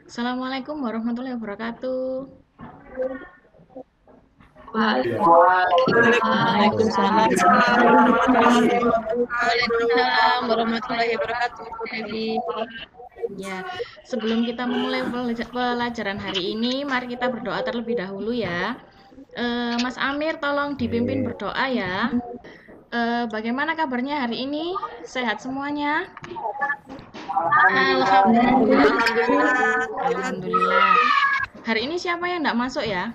Assalamualaikum warahmatullahi wabarakatuh. Waalaikumsalam Waalaikumsalam warahmatullahi wabarakatuh, Bu Devi. Ya, sebelum kita memulai pelajaran hari ini, mari kita berdoa terlebih dahulu ya. Mas Amir, tolong dipimpin berdoa ya. Bagaimana kabarnya hari ini? Sehat semuanya? Alhamdulillah. Hari ini siapa yang tidak masuk ya?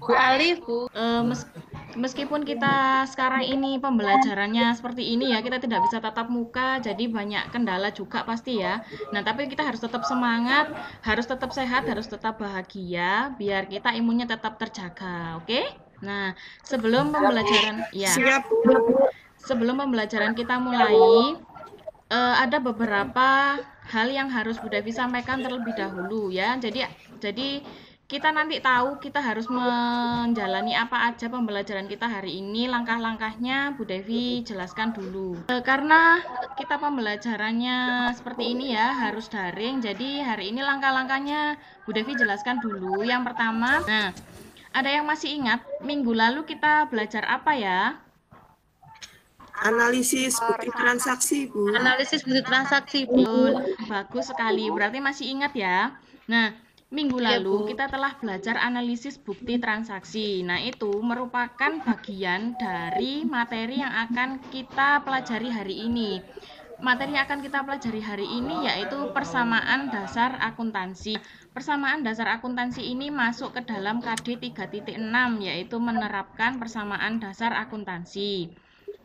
Bu Alif, Bu. Meskipun kita sekarang ini pembelajarannya seperti ini ya, kita tidak bisa tatap muka, jadi banyak kendala juga pasti ya. Nah, tapi kita harus tetap semangat, harus tetap sehat, harus tetap bahagia, biar kita imunnya tetap terjaga, oke? Nah, sebelum pembelajaran, ya, sebelum pembelajaran kita mulai, ada beberapa hal yang harus Bu Devi sampaikan terlebih dahulu ya. Jadi kita nanti tahu kita harus menjalani apa aja pembelajaran kita hari ini, langkah-langkahnya Bu Devi jelaskan dulu. Karena kita pembelajarannya seperti ini ya, harus daring, jadi hari ini langkah-langkahnya Bu Devi jelaskan dulu. Yang pertama, nah, ada yang masih ingat minggu lalu kita belajar apa ya? Analisis bukti transaksi, Bu. Analisis bukti transaksi, Bu. Bagus sekali, berarti masih ingat ya. Nah, minggu lalu kita telah belajar analisis bukti transaksi. Nah, itu merupakan bagian dari materi yang akan kita pelajari hari ini. Materi yang akan kita pelajari hari ini yaitu persamaan dasar akuntansi. Persamaan dasar akuntansi ini masuk ke dalam KD 3.6 yaitu menerapkan persamaan dasar akuntansi.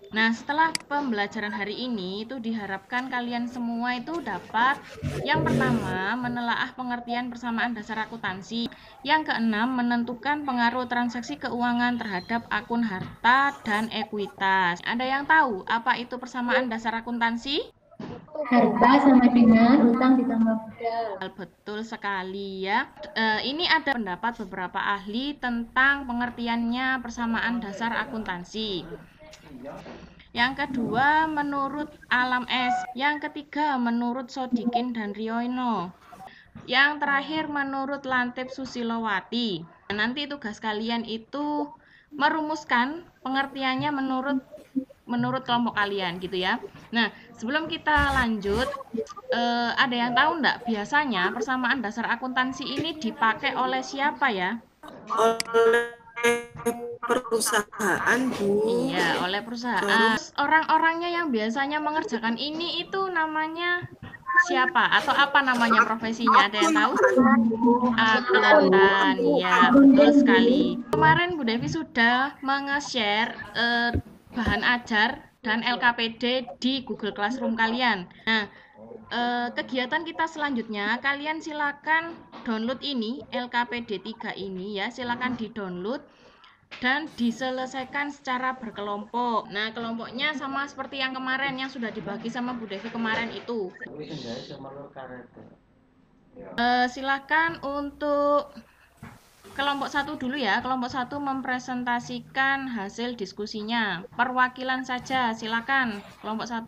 Nah, setelah pembelajaran hari ini itu diharapkan kalian semua itu dapat yang pertama menelaah pengertian persamaan dasar akuntansi, yang keenam menentukan pengaruh transaksi keuangan terhadap akun harta dan ekuitas. Ada yang tahu apa itu persamaan dasar akuntansi? Harta sama dengan utang ditambah modal. Betul sekali ya. Ini ada pendapat beberapa ahli tentang pengertiannya persamaan dasar akuntansi. Yang kedua menurut Alam S. Yang ketiga menurut Sodikin dan Riono. Yang terakhir menurut Lantip Susilowati. Nanti tugas kalian itu merumuskan pengertiannya menurut kelompok kalian gitu ya. Nah, sebelum kita lanjut, ada yang tahu enggak biasanya persamaan dasar akuntansi ini dipakai oleh siapa ya? Oleh perusahaan, Bu. Iya, oleh perusahaan. Orang-orangnya yang biasanya mengerjakan ini itu namanya siapa? Atau apa namanya profesinya? Ada yang tahu? Akuntan. Ya, betul sekali. Kemarin Bu Devi sudah menge-share bahan ajar dan LKPD di Google Classroom kalian. Nah, kegiatan kita selanjutnya, kalian silakan download ini, LKPD 3 ini ya, silakan di-download dan diselesaikan secara berkelompok. Nah, kelompoknya sama seperti yang kemarin yang sudah dibagi sama Bu Devi kemarin itu. Silakan untuk kelompok 1 dulu ya. Kelompok 1 mempresentasikan hasil diskusinya. Perwakilan saja, silakan. Kelompok 1.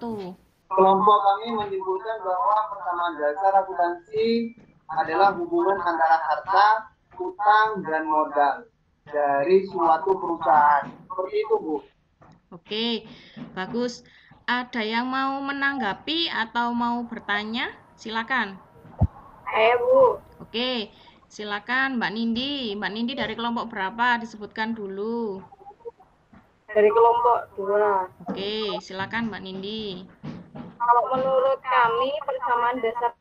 Kelompok kami menyimpulkan bahwa persamaan dasar akuntansi adalah hubungan antara harta, utang, dan modal dari suatu perusahaan. Seperti itu, Bu. Oke, bagus. Ada yang mau menanggapi atau mau bertanya? Silakan. Saya, Bu. Oke, silakan Mbak Nindi. Mbak Nindi dari kelompok berapa? Disebutkan dulu. Dari kelompok 2. Oke, silakan Mbak Nindi. Kalau menurut kami persamaan dasar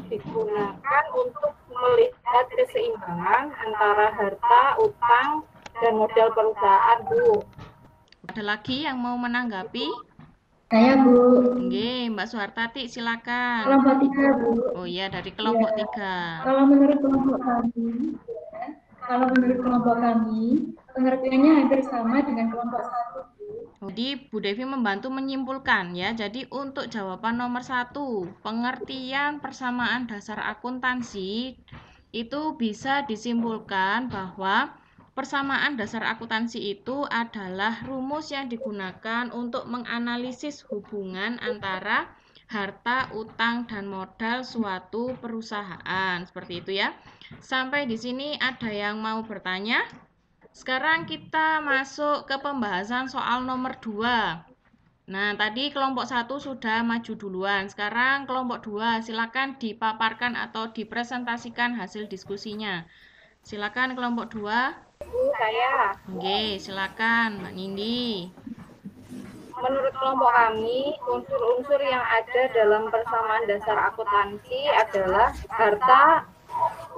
digunakan untuk melihat keseimbangan antara harta, utang, dan modal perusahaan, Bu. Ada lagi yang mau menanggapi? Saya, Bu. Oke, Mbak Suhartati silakan. Kelompok 3, Bu. Oh iya, dari kelompok 3. Kalau menurut kelompok kami, pengertiannya hampir sama dengan kelompok 1, Bu. Jadi Bu Devi membantu menyimpulkan ya. Jadi untuk jawaban nomor 1, pengertian persamaan dasar akuntansi itu bisa disimpulkan bahwa persamaan dasar akuntansi itu adalah rumus yang digunakan untuk menganalisis hubungan antara harta, utang, dan modal suatu perusahaan. Seperti itu ya. Sampai di sini ada yang mau bertanya? Sekarang kita masuk ke pembahasan soal nomor 2. Nah, tadi kelompok 1 sudah maju duluan. Sekarang kelompok 2, silakan dipaparkan atau dipresentasikan hasil diskusinya. Silakan kelompok 2. Saya, Oke, silakan Mbak Nindi. menurut kelompok kami, unsur-unsur yang ada dalam persamaan dasar akuntansi adalah harta,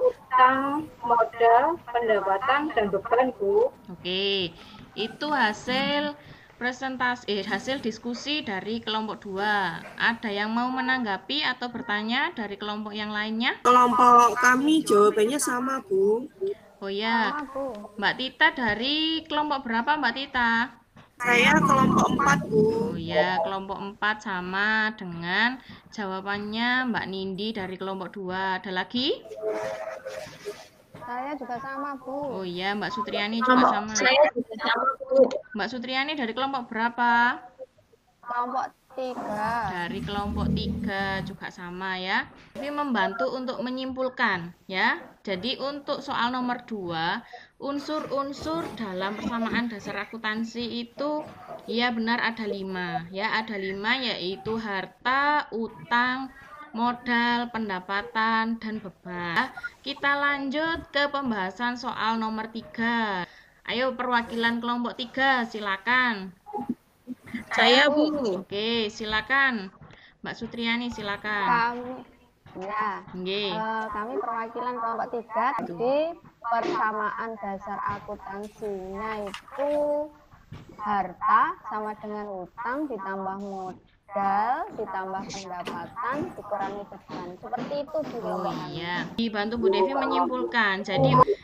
utang, modal, pendapatan, dan beban, Bu. Oke, itu hasil hasil diskusi dari kelompok 2. Ada yang mau menanggapi atau bertanya dari kelompok yang lainnya? Kelompok kami jawabannya sama, Bu. Oh ya, Mbak Tita dari kelompok berapa Mbak Tita? Saya kelompok 4, Bu. Oh ya, kelompok 4 sama dengan jawabannya Mbak Nindi dari kelompok 2. Ada lagi? Saya juga sama, Bu. Oh iya, Mbak Sutriani juga sama. Saya juga sama, Bu. Mbak Sutriani dari kelompok berapa? Kelompok 3. Dari kelompok 3 juga sama ya. Tapi membantu untuk menyimpulkan ya. Jadi untuk soal nomor 2, unsur-unsur dalam persamaan dasar akuntansi itu ya benar ada 5 ya. Ada 5 yaitu harta, utang, modal, pendapatan, dan beban. Kita lanjut ke pembahasan soal nomor 3. Ayo perwakilan kelompok 3 silakan. Saya, Bu. Oke, silakan. Mbak Sutriani silakan. Kami ya. Nggih. Kami perwakilan kelompok 3. Jadi persamaan dasar akuntansinya itu harta sama dengan utang ditambah modal ditambah pendapatan dikurangi beban. Seperti itu, Bu. Oh iya. Dibantu Bu Devi menyimpulkan.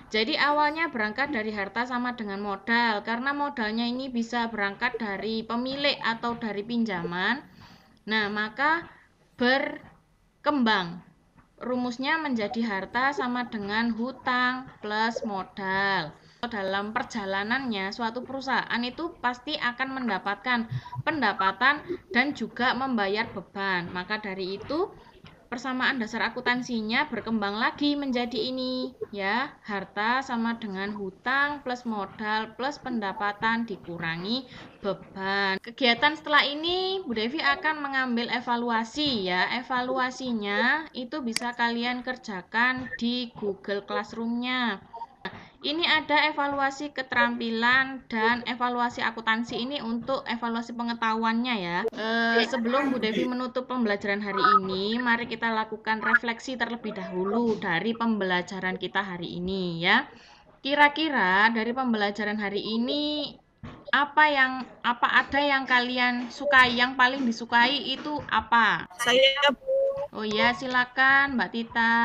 Jadi awalnya berangkat dari harta sama dengan modal. Karena modalnya ini bisa berangkat dari pemilik atau dari pinjaman. Nah, maka berkembang. Rumusnya menjadi harta sama dengan hutang plus modal. Dalam perjalanannya, suatu perusahaan itu pasti akan mendapatkan pendapatan dan juga membayar beban. Maka dari itu, persamaan dasar akuntansinya berkembang lagi menjadi ini ya, harta sama dengan hutang plus modal plus pendapatan dikurangi beban. Kegiatan setelah ini Bu Devi akan mengambil evaluasi ya. Evaluasinya itu bisa kalian kerjakan di Google Classroom-nya. Ini ada evaluasi keterampilan dan evaluasi akuntansi ini untuk evaluasi pengetahuannya ya. Sebelum Bu Devi menutup pembelajaran hari ini, mari kita lakukan refleksi terlebih dahulu dari pembelajaran kita hari ini ya. Kira-kira dari pembelajaran hari ini apa ada yang kalian sukai, yang paling disukai itu apa? Saya, Bu. Oh ya, silakan Mbak Tita.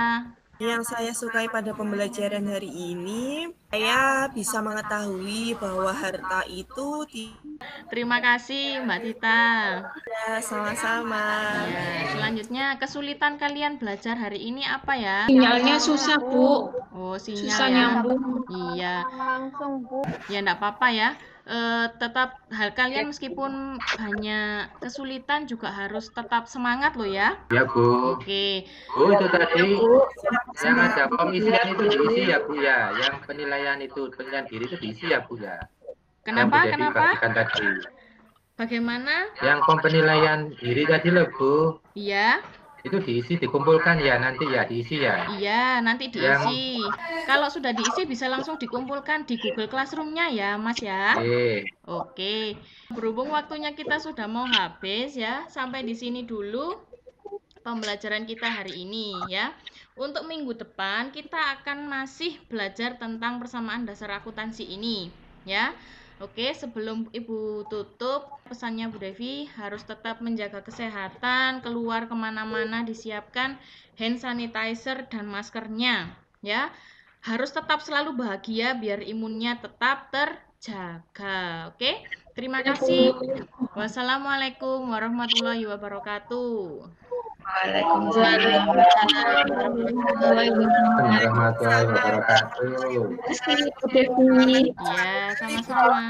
Yang saya sukai pada pembelajaran hari ini, saya bisa mengetahui bahwa harta itu Terima kasih Mbak Tita. tidak sama-sama. Ya, selanjutnya kesulitan kalian belajar hari ini apa ya? Sinyalnya susah, Bu. Oh, sinyal Susah ya. nyambung. Iya. Langsung, Bu. Ya enggak apa-apa ya. Tetap kalian meskipun banyak kesulitan juga harus tetap semangat loh ya. Ya, Bu. Oke. Bu, itu tadi yang ada pengisian itu diisi ya, Bu ya. Yang penilaian diri itu diisi ya, Bu ya. Kenapa? Yang Bu Devi Kenapa? bagikan tadi. Bagaimana? Yang penilaian diri tadi loh, Bu. Iya. Itu diisi, dikumpulkan ya nanti ya, diisi ya. Iya, nanti diisi. Kalau sudah diisi bisa langsung dikumpulkan di Google Classroom-nya ya, Mas ya. Oke. Berhubung waktunya kita sudah mau habis ya, sampai di sini dulu pembelajaran kita hari ini ya. Untuk minggu depan kita akan masih belajar tentang persamaan dasar akuntansi ini ya. Oke, sebelum Ibu tutup, pesannya Bu Devi harus tetap menjaga kesehatan, keluar kemana-mana disiapkan hand sanitizer dan maskernya ya. Harus tetap selalu bahagia biar imunnya tetap terjaga. Oke, terima kasih. Wassalamualaikum warahmatullahi wabarakatuh. Waalaikumsalam warahmatullahi wabarakatuh. Warahmatullahi wabarakatuh. Terima kasih, Bu Devi. Ya, sama-sama.